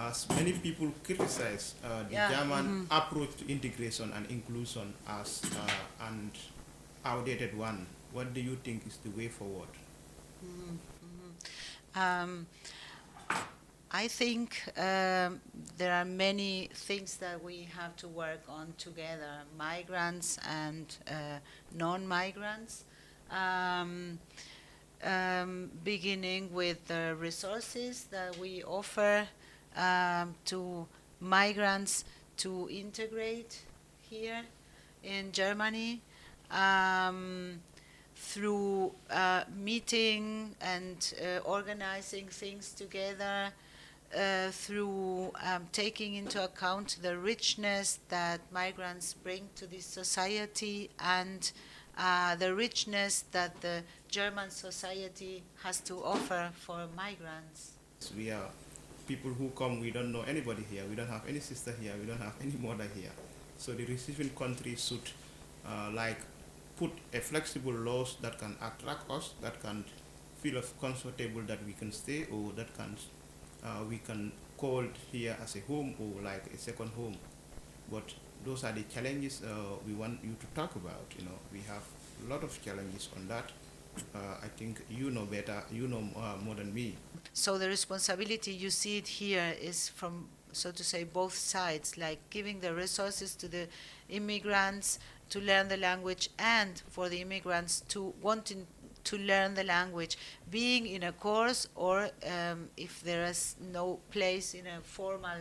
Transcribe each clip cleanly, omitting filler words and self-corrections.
as many people criticize the Yeah. German approach to integration and inclusion as an outdated one. What do you think is the way forward? Um, I think there are many things that we have to work on together, migrants and non-migrants, um, beginning with the resources that we offer to migrants to integrate here in Germany. Um, through meeting and organizing things together, through taking into account the richness that migrants bring to this society and the richness that the German society has to offer for migrants. We are people who come, we don't know anybody here, we don't have any sister here, we don't have any mother here. So the receiving country should like put a flexible laws that can attract us, that can feel us comfortable that we can stay or that can we can call here as a home or like a second home. But those are the challenges we want you to talk about. You know, we have a lot of challenges on that. I think you know better, you know more than me. So the responsibility, you see it here, is from, so to say, both sides, like giving the resources to the immigrants to learn the language and for the immigrants to wanting to learn the language, being in a course or if there is no place in a formal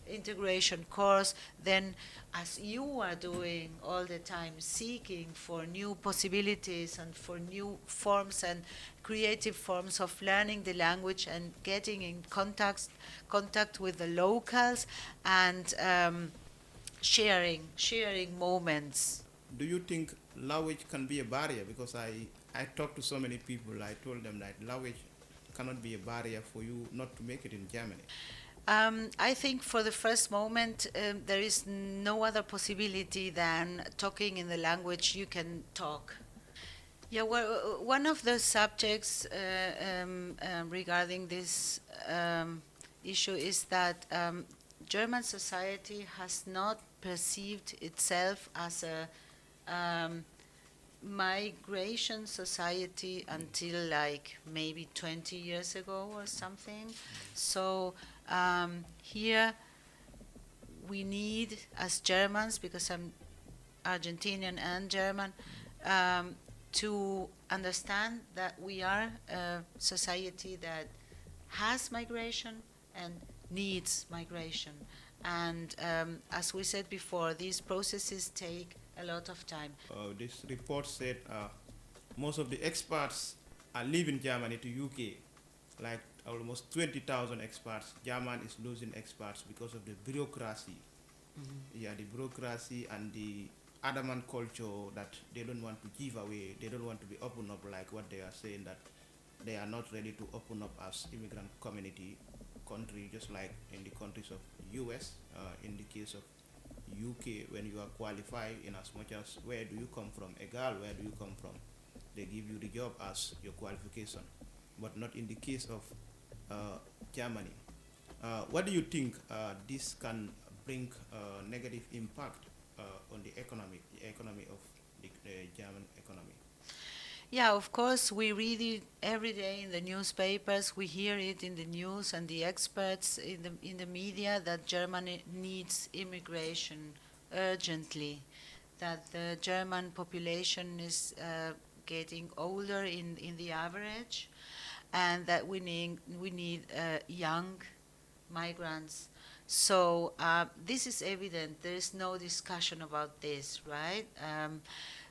integration course, then as you are doing all the time, seeking for new possibilities and for new forms and creative forms of learning the language and getting in contact with the locals and sharing moments. Do you think language can be a barrier? Because I talked to so many people, I told them that language cannot be a barrier for you not to make it in Germany. I think for the first moment, there is no other possibility than talking in the language you can talk. Yeah, well, one of the subjects regarding this issue is that German society has not perceived itself as a migration society until like maybe 20 years ago or something. So here we need, as Germans, because I'm Argentinian and German, to understand that we are a society that has migration and needs migration. And as we said before, these processes take a lot of time. This report said most of the experts are leaving Germany to UK, like almost 20,000 experts. German is losing experts because of the bureaucracy. Yeah, the bureaucracy and the adamant culture that they don't want to give away, they don't want to be open up like what they are saying that they are not ready to open up as immigrant community country, just like in the countries of US, in the case of UK, when you are qualified in as much as where do you come from, egal where do you come from, they give you the job as your qualification, but not in the case of Germany. What do you think this can bring negative impact on the economy of the German economy? Yeah, of course, we read it every day in the newspapers. We hear it in the news and the experts in the media that Germany needs immigration urgently, that the German population is getting older in the average, and that we need young migrants. So this is evident. There is no discussion about this, right?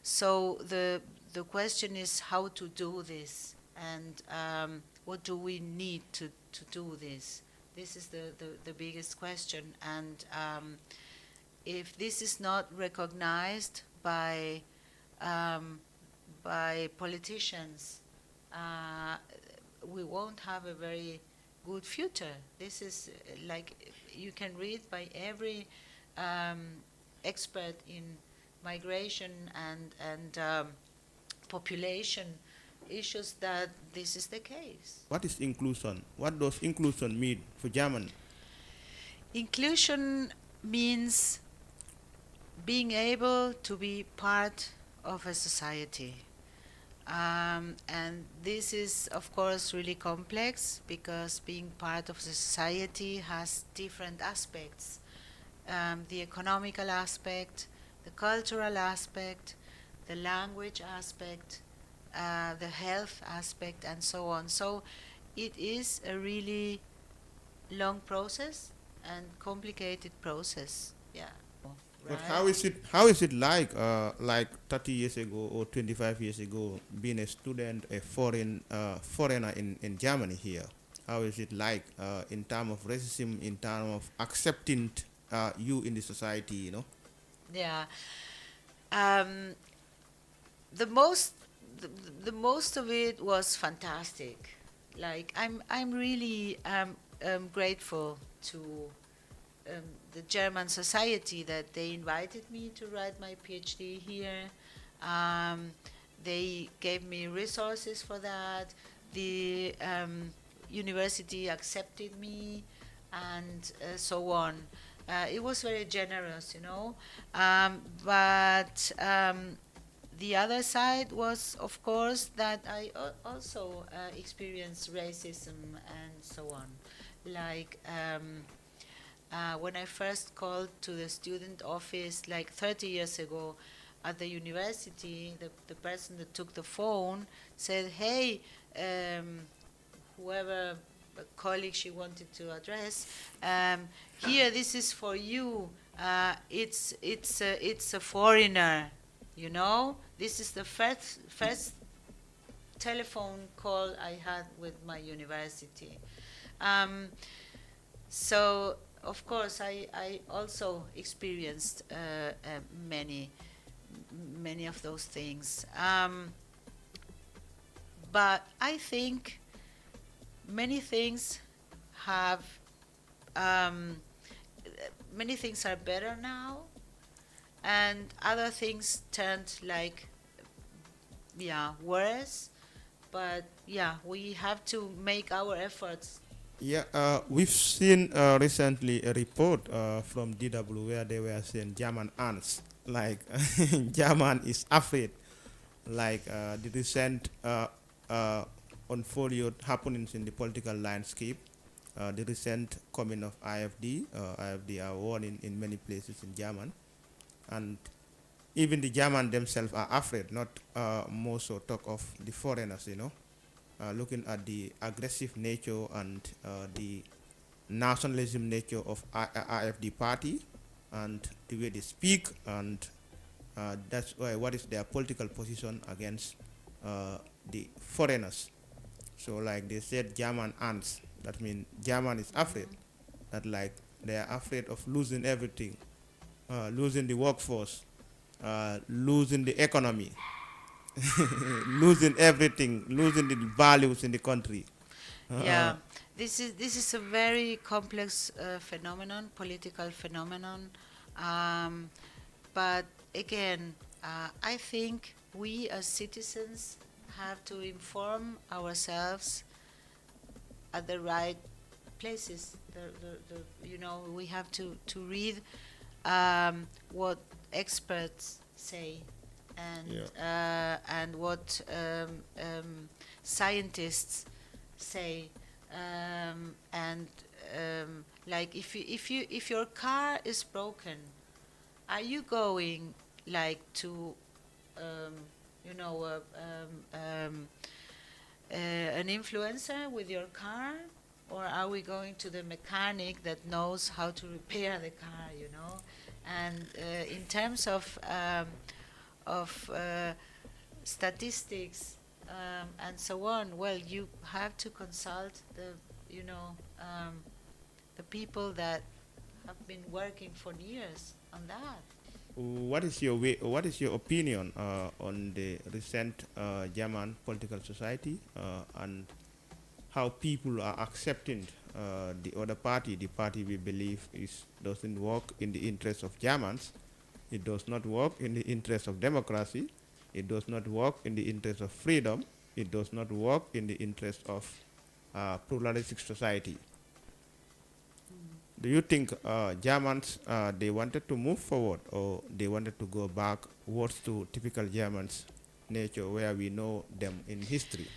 So the question is how to do this, and what do we need to do this? This is the biggest question. And if this is not recognized um, by politicians, we won't have a very good future. This is like you can read by every expert in migration and population issues that this is the case. What is inclusion? What does inclusion mean for German? Inclusion means being able to be part of a society. And this is, of course, really complex because being part of the society has different aspects, the economical aspect, the cultural aspect, the language aspect, the health aspect, and so on. So it is a really long process and complicated process. Yeah. But Right? how is it like 30 years ago or 25 years ago being a student, a foreigner in Germany here? How is it like in terms of racism, in terms of accepting you in the society, you know? Yeah. Um, the most the, the most of it was fantastic. Like I'm really grateful to the German society that they invited me to write my PhD here. Um, they gave me resources for that. The university accepted me, and so on. It was very generous, you know. But the other side was, of course, that I also experienced racism and so on. Like when I first called to the student office like 30 years ago at the university, the person that took the phone said, "Hey, whoever a colleague she wanted to address, here, this is for you. It's a foreigner, you know. This is the first telephone call I had with my university." Um, so of course I also experienced many many of those things. But I think many things have um, many things are better now, and other things turned like yeah worse. But yeah, we have to make our efforts. Yeah, we've seen recently a report from DW where they were saying German ants, like German is afraid, like the recent unfolded happenings in the political landscape, the recent coming of IFD. IFD are warning in many places in German, and even the German themselves are afraid, not more so talk of the foreigners, you know, looking at the aggressive nature and the nationalism nature of IFD party and the way they speak, and that's why what is their political position against the foreigners. So like they said German ants, that means German is afraid, that like they are afraid of losing everything, losing the workforce, losing the economy, losing everything, losing the values in the country. Yeah, this is a very complex phenomenon, political phenomenon. Um, but again, I think we as citizens have to inform ourselves at the right places. You know, we have to read what experts say Yeah. and what scientists say, and like if your car is broken, are you going like to um, you know an influencer with your car, or are we going to the mechanic that knows how to repair the car, you know? And in terms of statistics and so on, well, you have to consult the you know the people that have been working for years on that. What is your way, what is your opinion on the recent German political society and how people are accepting the other party, the party we believe is doesn't work in the interest of Germans, it does not work in the interest of democracy, it does not work in the interest of freedom, it does not work in the interest of pluralistic society. Do you think Germans they wanted to move forward or they wanted to go backwards to typical Germans nature where we know them in history?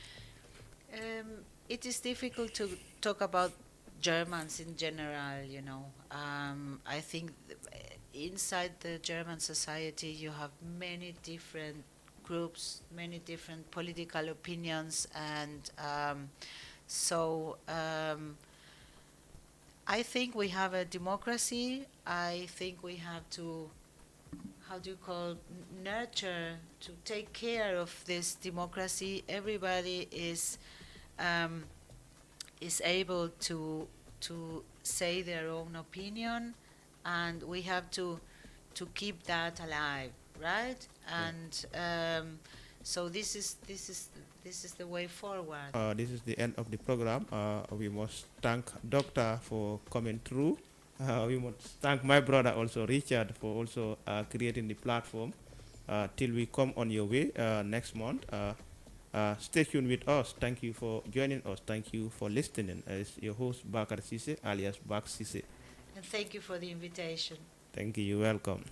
It is difficult to talk about Germans in general, you know. I think inside the German society you have many different groups, many different political opinions, and I think we have a democracy. I think we have to, how do you call, nurture, to take care of this democracy. Everybody um, is able to say their own opinion, and we have to keep that alive, right? Yeah. And so this is the way forward. This is the end of the program. We must thank Doctor for coming through. We must thank my brother also Richard for also creating the platform. Till we come on your way next month. Stay tuned with us. Thank you for joining us. Thank you for listening. As your host Bakar Sise alias Bak Sise. And thank you for the invitation. Thank you. You're welcome.